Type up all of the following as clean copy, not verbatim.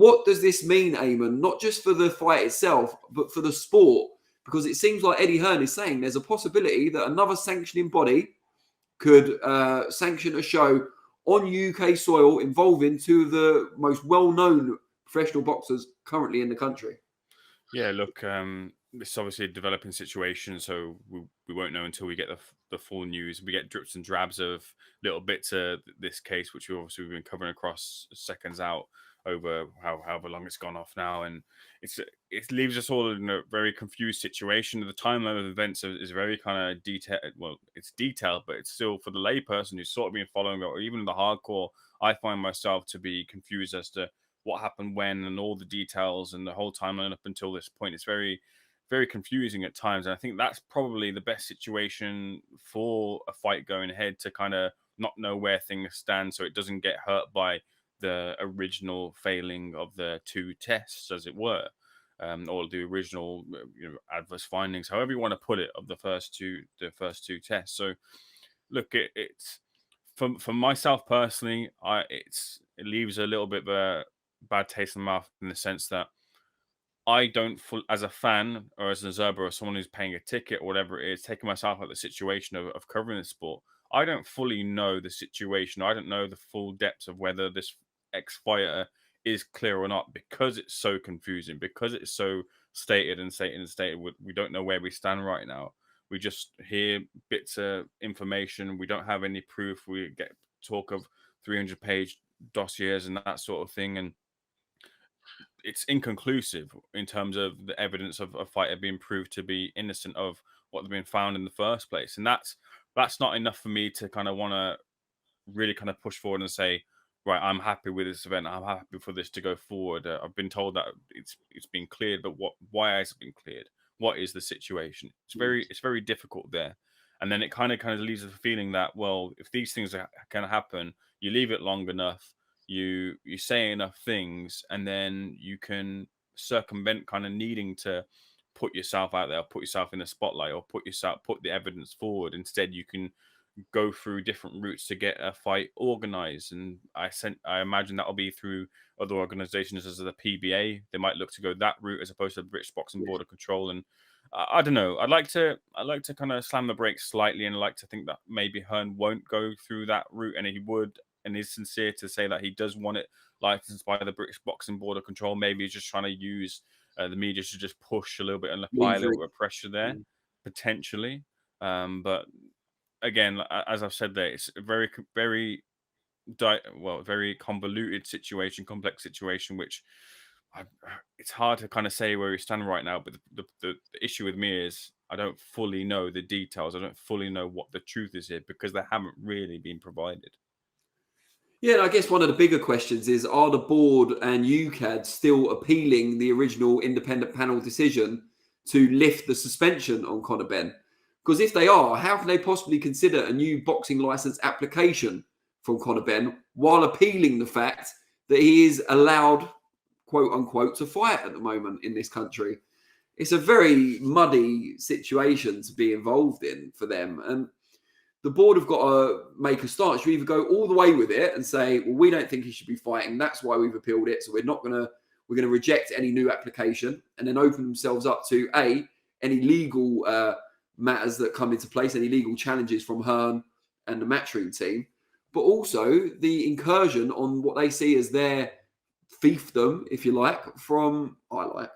what does this mean, Ayman? Not just for the fight itself, but for the sport, because it seems like Eddie Hearn is saying there's a possibility that another sanctioning body could sanction a show on UK soil involving two of the most well-known professional boxers currently in the country. Yeah, look, it's obviously a developing situation, so we won't know until we get the full news. We get drips and drabs of little bits of this case, which we've been covering across Seconds Out over however long it's gone off now, and it leaves us all in a very confused situation. The timeline of events is very kind of detailed. Well, it's detailed, but it's still, for the layperson who's sort of been following it, or even the hardcore, I find myself to be confused as to what happened when and all the details and the whole timeline up until this point. It's very, very confusing at times. And I think that's probably the best situation for a fight going ahead, to kind of not know where things stand so it doesn't get hurt by the original failing of the two tests, as it were, or the original adverse findings, however you want to put it, of the first two tests. So look, it's for myself personally, it leaves a little bit of a bad taste in the mouth, in the sense that I don't, as a fan or as an observer or someone who's paying a ticket or whatever it is, taking myself out of the situation of covering the sport, I don't fully know the situation. I don't know the full depths of whether this ex-fighter is clear or not, because it's so confusing, because it's so stated. We don't know where we stand right now. We just hear bits of information. We don't have any proof. We get talk of 300-page dossiers and that sort of thing, and it's inconclusive in terms of the evidence of a fighter being proved to be innocent of what they've been found in the first place. And that's not enough for me to kind of want to really kind of push forward and say, right, I'm happy with this event. I'm happy for this to go forward. I've been told that it's been cleared, but why has it been cleared? What is the situation? It's very difficult there. And then it kind of leaves the feeling that, well, if these things can happen, you leave it long enough, you say enough things, and then you can circumvent kind of needing to put yourself out there, put yourself in the spotlight, or put the evidence forward. Instead, you can go through different routes to get a fight organized. And I imagine that'll be through other organizations, as the PBA. They might look to go that route as opposed to the British Boxing Board of Control. And I don't know. I'd like to kind of slam the brakes slightly, and I'd like to think that maybe Hearn won't go through that route, and he would, and is sincere to say that he does want it licensed by the British Boxing Board of Control. Maybe he's just trying to use the media to just push a little bit and apply a little bit of pressure there, potentially. But again, as I've said there, it's a very, very, very convoluted situation, complex situation, which it's hard to kind of say where we stand right now. But the issue with me is I don't fully know the details. I don't fully know what the truth is here, because they haven't really been provided. Yeah, and I guess one of the bigger questions is, are the board and UKAD still appealing the original independent panel decision to lift the suspension on Conor Benn? Because if they are, how can they possibly consider a new boxing license application from Conor Benn while appealing the fact that he is allowed, quote unquote, to fight at the moment in this country? It's a very muddy situation to be involved in for them. And the board have got to make a start. You either go all the way with it and say, well, we don't think he should be fighting. That's why we've appealed it. So we're going to reject any new application, and then open themselves up to any legal matters that come into place, any legal challenges from Hearn and the matchroom team, but also the incursion on what they see as their fiefdom, if you like, from the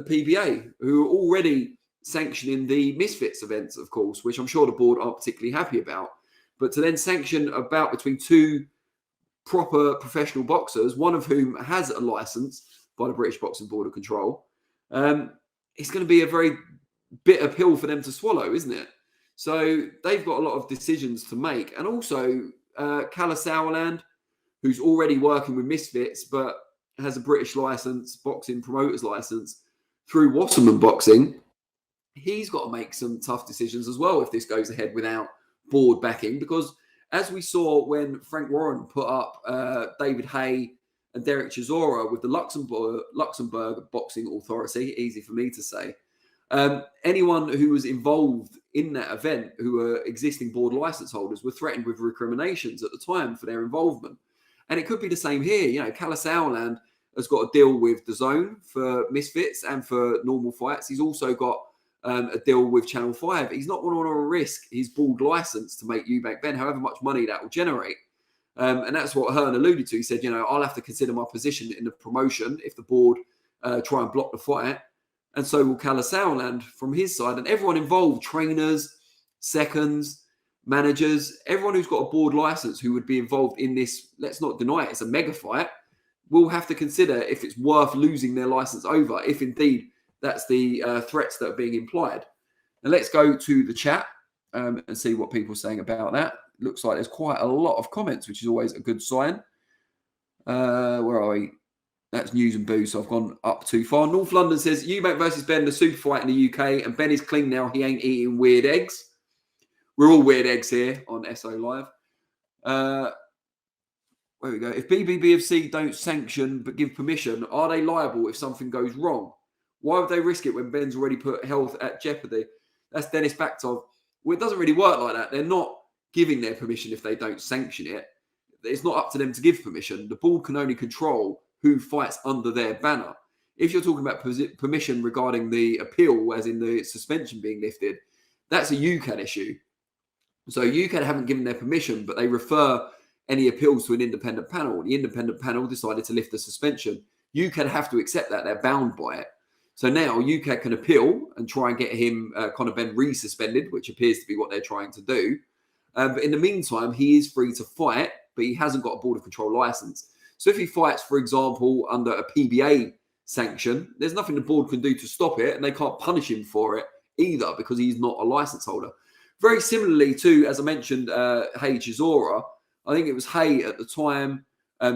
PBA, who are already sanctioning the Misfits events, of course, which I'm sure the board aren't particularly happy about. But to then sanction a bout between two proper professional boxers, one of whom has a license by the British Boxing Board of Control, it's going to be a very bitter pill for them to swallow, isn't it? So they've got a lot of decisions to make. And also Kalle Sauerland, who's already working with Misfits but has a British license, boxing promoter's license through Wasserman Boxing, he's got to make some tough decisions as well if this goes ahead without board backing. Because as we saw when Frank Warren put up David Hay and Derek Chisora with the Luxembourg Boxing Authority, easy for me to say, anyone who was involved in that event who were existing board license holders were threatened with recriminations at the time for their involvement. And it could be the same here. You know, Kalas Owland has got a deal with DAZN for Misfits and for normal fights. He's also got a deal with Channel 5. He's not going to want to risk his bald license to make Eubank Benn, however much money that will generate. And that's what Hearn alluded to. He said, you know, I'll have to consider my position in the promotion if the board try and block the fight. And so will Kalas Owland from his side. And everyone involved, trainers, seconds, managers, everyone who's got a board license who would be involved in this, let's not deny it, it's a mega fight, will have to consider if it's worth losing their license over, if indeed that's the threats that are being implied. And let's go to the chat and see what people are saying about that. Looks like there's quite a lot of comments, which is always a good sign. Where are we? That's news and booze, so I've gone up too far. North London says, Eubank versus Benn, the super fight in the UK, and Benn is clean now. He ain't eating weird eggs. We're all weird eggs here on SO Live. Where we go. If BBBFC don't sanction but give permission, are they liable if something goes wrong? Why would they risk it when Ben's already put health at jeopardy? That's Dennis Baktov. Well, it doesn't really work like that. They're not giving their permission if they don't sanction it. It's not up to them to give permission. The board can only control who fights under their banner. If you're talking about permission regarding the appeal, as in the suspension being lifted, that's a UCAD issue. So UCAD haven't given their permission, but they refer any appeals to an independent panel. The independent panel decided to lift the suspension. UCAD have to accept that. They're bound by it. So now UCAD can appeal and try and get him, Conor Benn, resuspended, which appears to be what they're trying to do. But in the meantime, he is free to fight, but he hasn't got a border control license. So if he fights, for example, under a PBA sanction, there's nothing the board can do to stop it, and they can't punish him for it either because he's not a license holder. Very similarly to, as I mentioned, Hey Chisora, I think it was Hey at the time,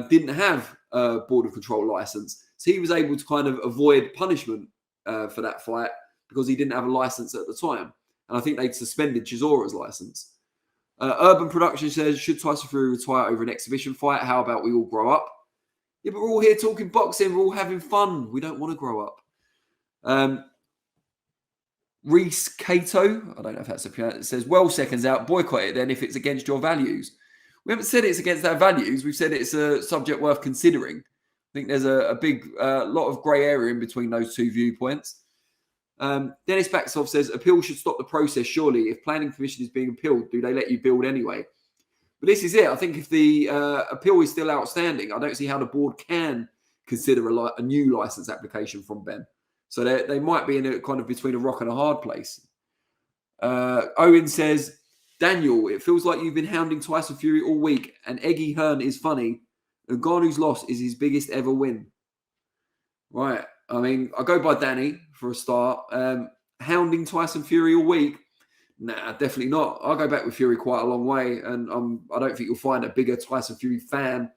didn't have a border control license. So he was able to kind of avoid punishment for that fight because he didn't have a license at the time. And I think they'd suspended Chisora's license. Urban Production says, should Tyson Fury retire over an exhibition fight? How about we all grow up? Yeah, but we're all here talking boxing. We're all having fun. We don't want to grow up. Reese Cato, I don't know if that's a pronoun, it says, well, seconds out, boycott it then if it's against your values. We haven't said it's against our values. We've said it's a subject worth considering. I think there's a big lot of grey area in between those two viewpoints. Dennis Baksov says, appeal should stop the process, surely. If planning permission is being appealed, do they let you build anyway? But this is it. I think if the appeal is still outstanding, I don't see how the board can consider a new license application from Benn. So they might be in a kind of between a rock and a hard place. Owen says, Daniel, it feels like you've been hounding Tyson Fury all week, and Eggy Hearn is funny. And Ngannou's loss is his biggest ever win. Right. I mean, I go by Danny for a start. Hounding Tyson Fury all week? Nah, definitely not. I'll go back with Fury quite a long way, and I don't think you'll find a bigger Tyson Fury fan,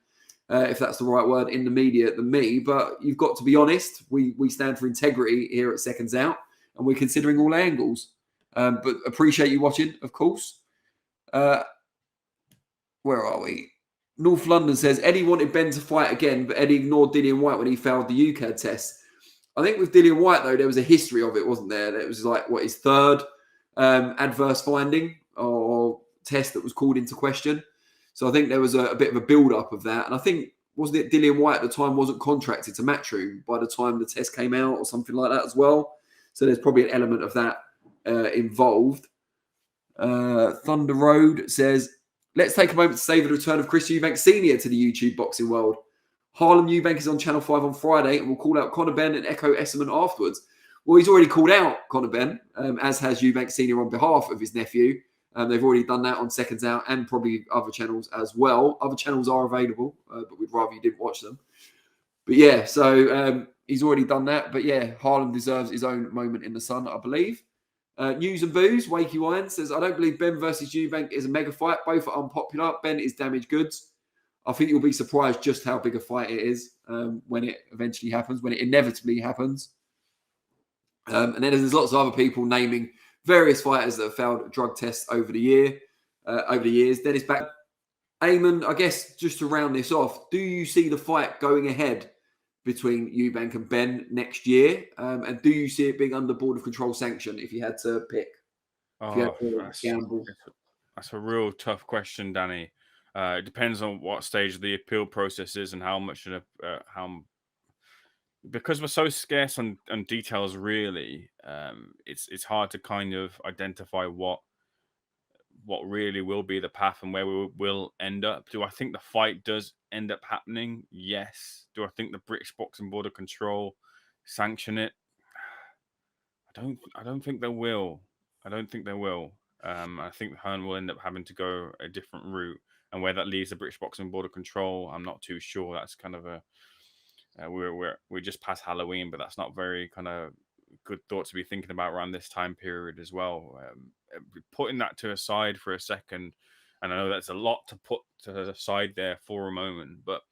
if that's the right word, in the media than me. But you've got to be honest. We stand for integrity here at Seconds Out, and we're considering all angles. But appreciate you watching, of course. Where are we? North London says, Eddie wanted Benn to fight again, but Eddie ignored Dillian White when he failed the UCAD test. I think with Dillian White, though, there was a history of it, wasn't there? It was like, his third adverse finding or test that was called into question. So I think there was a bit of a build-up of that. And I think, wasn't it Dillian White at the time wasn't contracted to Matchroom by the time the test came out or something like that as well? So there's probably an element of that involved. Thunder Road says, let's take a moment to savour the return of Chris Eubank Sr. to the YouTube boxing world. Harlem Eubank is on Channel 5 on Friday and will call out Conor Benn and Echo Esserman afterwards. Well, he's already called out Conor Benn, as has Eubank Sr. on behalf of his nephew. They've already done that on Seconds Out and probably other channels as well. Other channels are available, but we'd rather you didn't watch them. But yeah, so he's already done that. But yeah, Harlem deserves his own moment in the sun, I believe. News and Booze, Wakey Wine says, I don't believe Benn versus Eubank is a mega fight. Both are unpopular. Benn is damaged goods. I think you'll be surprised just how big a fight it is when it eventually happens, when it inevitably happens. And then there's lots of other people naming various fighters that have failed drug tests over the years. Dennis back. Ayman, I guess just to round this off, do you see the fight going ahead between Eubank and Benn next year? And do you see it being under board of control sanction if you had to pick? That's a real tough question, Danny. It depends on what stage of the appeal process is and how much how, because we're so scarce on details. Really, it's hard to kind of identify what really will be the path and where we will end up. Do I think the fight does end up happening? Yes. Do I think the British Boxing Board of Control sanction it? I don't think they will. I don't think they will. I think Hearn will end up having to go a different route, and where that leaves the British Boxing Board of Control, I'm not too sure. That's kind of a we're just past Halloween, but that's not very kind of good thought to be thinking about around this time period as well. Putting that to a side for a second, and I know that's a lot to put to the side there for a moment, but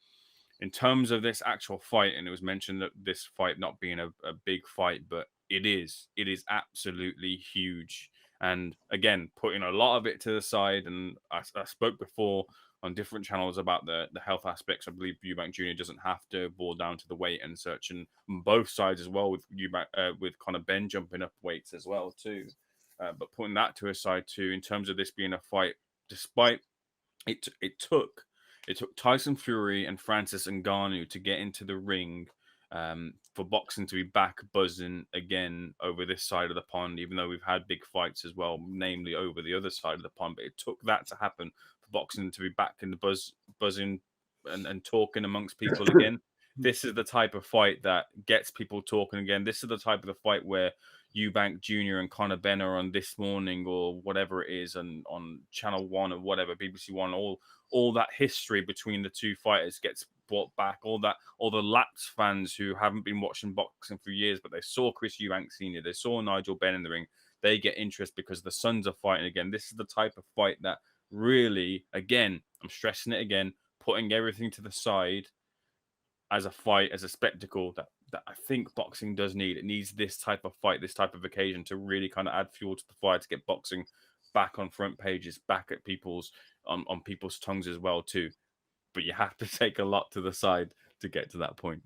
in terms of this actual fight, and it was mentioned that this fight not being a big fight, but it is absolutely huge. And again, putting a lot of it to the side, and I spoke before on different channels about the health aspects. I believe Eubank Jr. doesn't have to boil down to the weight and such, and on both sides as well, with Eubank, with Conor Benn jumping up weights as well too. But putting that to a side too, in terms of this being a fight, despite it took Tyson Fury and Francis Ngannou to get into the ring, for boxing to be back buzzing again over this side of the pond, even though we've had big fights as well, namely over the other side of the pond. But it took that to happen for boxing to be back in the buzzing and talking amongst people again. This is the type of fight that gets people talking again. This is the type of the fight where Eubank Jr. and Conor Benn are on This Morning or whatever it is, and on Channel One or whatever, BBC One. All that history between the two fighters gets brought back. All the lapsed fans who haven't been watching boxing for years, but they saw Chris Eubank Sr., they saw Nigel Benn in the ring. They get interest because the sons are fighting again. This is the type of fight that really, again, I'm stressing it again, putting everything to the side as a fight, as a spectacle that I think boxing does need. It needs this type of fight, this type of occasion to really kind of add fuel to the fire, to get boxing back on front pages, back at people's on people's tongues as well too. But you have to take a lot to the side to get to that point.